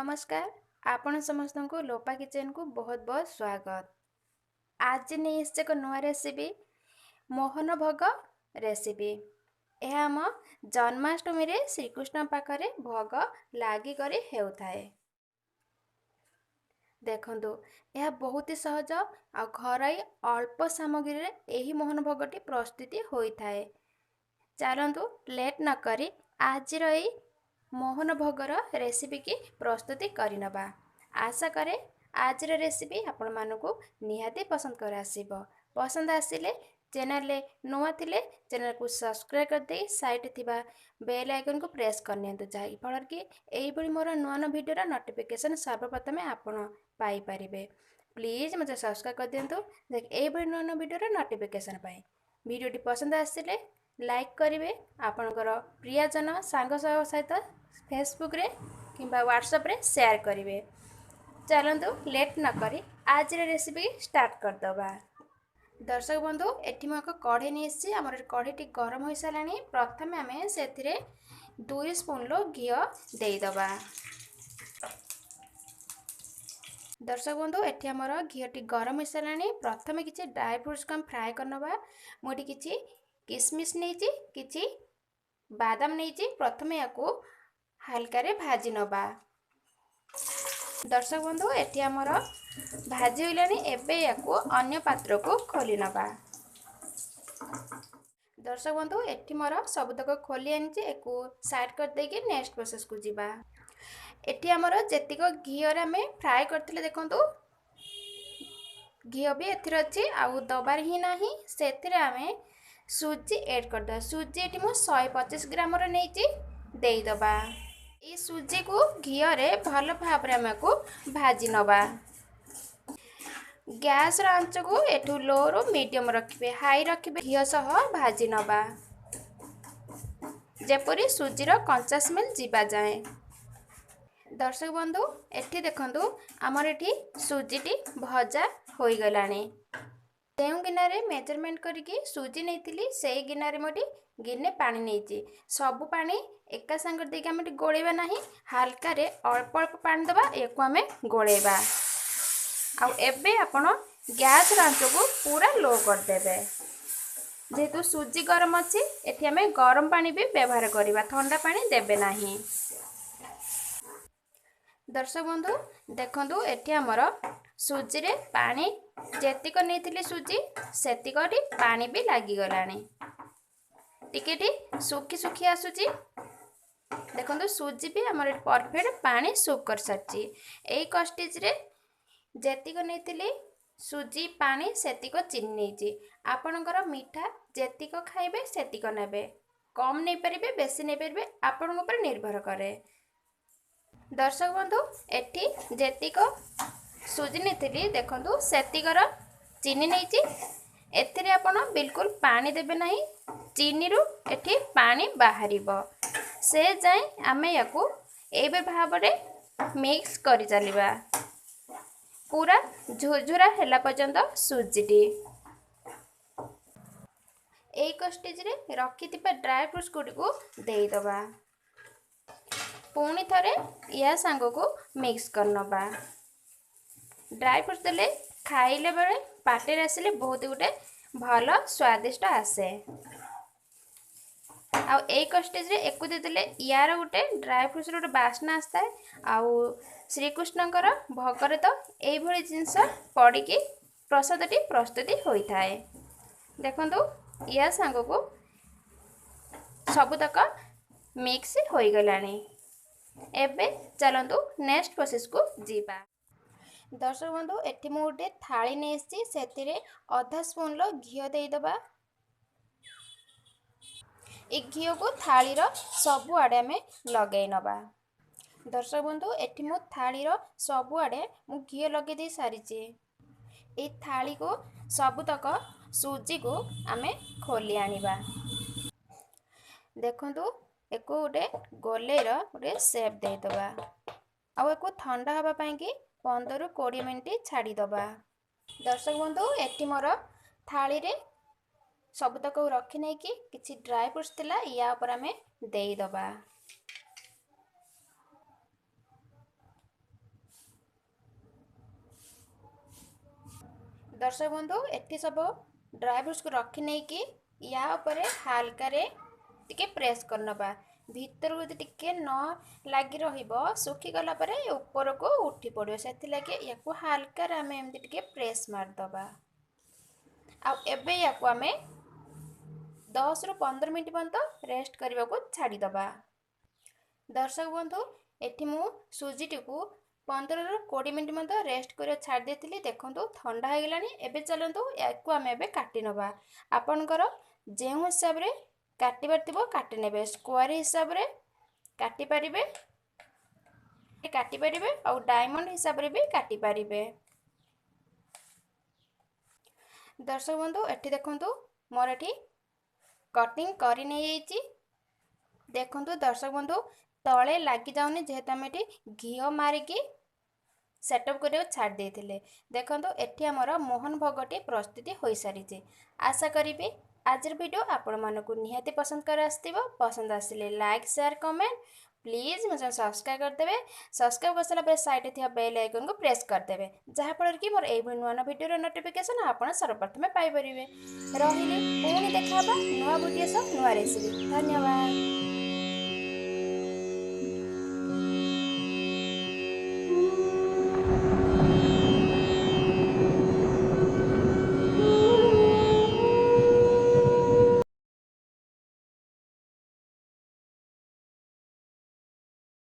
नमस्कार आपण समस्त को लोपा किचन को बहुत बहुत स्वागत। आज नहीं एक नुआ रेसिपी मोहन भोग रेसिपी। यह आम जन्माष्टमी रे श्रीकृष्ण पाखरे भोग लागी करी हेउथाए। देखंतु यह बहुत ही सहज आ घरई अल्प सामग्री रे एही मोहन भोगटी प्रस्तुति होइथाए। चलंतु लेट न करी आज रही मोहन भोगर रेसिपी की प्रस्तुति करनबा। आशा करे आज रेसिपी आपण मानकु निहाती पसंद कर आसीबो। पसंद आसिले चैनल नुआ थिले चैनल को सब्सक्राइब कर दे साइड थिबा बेल आइकन को प्रेस कर नियंतु जाई फलर कि एई बडी मोर नुआ नुआ वीडियो नोटिफिकेशन सर्वप्रथम आपण पाई परिबे। प्लीज मते सब्सक्राइब कर दियंतु देख एई बडी नुआ नुआ वीडियो नोटिफिकेशन पाई। वीडियोटी पसंद आसिले लाइक करिवे आपनकर प्रियजन सांग सहित फेसबुक रे किंबा व्हाट्सएप रे शेयर करिवे। चलंतु लेट न करी आज रेसिपी स्टार्ट कर दबा। दर्शक बंधु एठी म एक कढ़ी नेसी हमर कढ़ीटी गरम होई सालानी। प्रथमे हमें सेथिरे 2 स्पून लो घी देई दबा। दर्शक बंधु एठी हमर घीटी गरम होई सालानी। प्रथमे किछि ड्राई फ्रूट्स को हम फ्राई करनबा। मोटी किछि किशमिश नेछि किछि बादाम नेछि। प्रथमे याकू हल्का रे भाजी नबा। दर्शक बंधु एठी हमर भाजी होइलानी। एबे याकू अन्य पात्र को खोली नबा। दर्शक बंधु एठी मोर सबतक खोली आनिछि एकू साइड कर देके नेक्स्ट प्रोसेस को जिबा। एठी हमर जेतिक घी रे हमें फ्राई करथिले देखंतु घी भी एथिर अछि आउ दबार ही नाही। सेथिरे हमें सुजी ऐड कर दो। सुजी एठी मो 125 ग्राम रो नेछि देई दबा। ई सुजी को घी रे भल भाबरे हमें को भाजी नबा। गैस रो आंच को एठू लो रो मीडियम रखिबे। हाई रखिबे घी सह भाजी नबा जेपरी सुजी रो कंचा स्मेल जीवा जाए। दर्शक बंधु एठी देखंतु हमर एठी सुजीटी भजा होई गलानी। तेउ गिनारे मेजरमेंट करके सुजी नेइतिली सेई गिनारे मोटी गिने पानी नेइची। सब पानी एका संग देके हम गोलेबा नाही। हल्का रे अल्प अल्प पानी दबा एको हमें गोलेबा। आ एबे आपण गैस आंच को पूरा लो कर देबे। जेतु सुजी गरम अछि एठी हमें गरम पानी भी व्यवहार करिबा। ठंडा पानी देबे नाही। दर्शक बंधु देखंतु एठी हमर सुजी रे पानी जेतिक नेइथिली सुजी सेतिकटी पानी भी लागी गलानी। टिकेटी सुखी सुखी आसुची। देखंतु सुजी भी हमर परफेक्ट पानी सुक कर साची। एई कस्टेज रे जेतिक नेइथिली सुजी पानी सेतिक चिनी नेइची। आपनकर मीठा जेतिक खाइबे सेतिक नेबे। कम नै परिबे बेसी नै परिबे आपन ऊपर निर्भर करे। दर्शक बंधु एठी जेतिक सुजी नेथिली देखंतु सेतिकर चीनी नेइची। एथिरे आपण बिल्कुल पानी देबे नाही। चीनी रु एठी पानी बाहरिबो से जाय आमे याकू एबे भाबरे मिक्स करि चलिबा। पूरा झुरझुरा हेला पर्यंत सुजीटी एक स्टेज रे रखिथिबा ड्राई फ्रूट्स को देई दबा। पुणी थरे या सांग को मिक्स करनबा। ड्राई फ्रूट्स देले खाइले बेले पाटे आसिले बहुत गुटे भल स्वादिष्ट आसे। आ एक स्टेज रे एकु देले यार गुटे ड्राई फ्रूट्स रो बास्ना आस्ता है। आउ श्रीकृष्णकर भोगरे तो एई भली जिंस पड़ी की प्रसादटी प्रस्तुति होई थाए। देखंतु या सांग को सबुतक मिक्स होई गलानी। एबे चलंतु नेक्स्ट प्रोसेस को जीवा। दर्शक बंधु एठी मु गोटे थाली नेसी सेतिरे आधा स्पून लो घी देई दबा। ए घी को थाली रो सबु आडे में लगेई नबा। दर्शक बंधु एठी मु थाली रो सबु आडे मु घी लगे दे सारिची। ए थाली को सबुतक सुजी को आमे खोली आनिबा। देखंतु एको गोटे गोलेर गोटे शेप दे दबा। आ एको ठंडा हवा पाई कि 15-20 मिनिट छाड़ी दबा। दर्शक बंधु एठी मोर थाली रे सबुतक रखी नै कि किछि ड्राई फ्रूट्स थिला या ऊपर हमें देई दबा। दर्शक बंधु एठी सब ड्राई फ्रूट्स को रखी नहीं कि या ऊपर हालकारे टिके प्रेस करनबा भीतर को टिके न लागी रहिबो सुखी गला परे ऊपर को उठी पड़ो से लगे या हालकार आम एमती टिके प्रेस मारदबा आ एबे या आम 10 ରୁ 15 मिनट पर्यंत रेस्ट करने को छाड़ीदबा। दर्शक बंधु एठी मु सुजीटी को 15 ରୁ 20 मिनट मध्य रेस्ट कर छाड़ देती देखो ठंडा हो गलानी एबे चलतु या आम एबे काटी नबा आपणकर जो हिसाब रे काटिबार थिबो काटी नेबे स्क्वायर हिसाब रे काटी पारिबे और डायमंड हिसाब रे भी काटी पारिबे। दर्शक बंधु एठी देखंतु मोर एठी कटिंग करी नै जाईची देखंतु दर्शक बंधु तले लागी जाउनी जेहेतु आम एठी घिओ मारिकी सेटअप कर छाड़ देते देखो एटी आमर मोहन भोगटी प्रस्तुति हो सारी आशा करी आज वीडियो आपण मानक निहाती पसंद कर आसथिबो पसंद आसिले लाइक शेयर कमेंट प्लीज मुझे सब्सक्राइब करदेवे सब्सक्राइब कर सारा साइड थी बेल आइकन को प्रेस करदेवे जहाँफल कि मोर ये नुआ नुआ वीडियो नोटिफिकेशन आप सर्वप्रथम पाइपर रही पुणी देखा नुआ वीडियो सब नुआ रेसिपी धन्यवाद।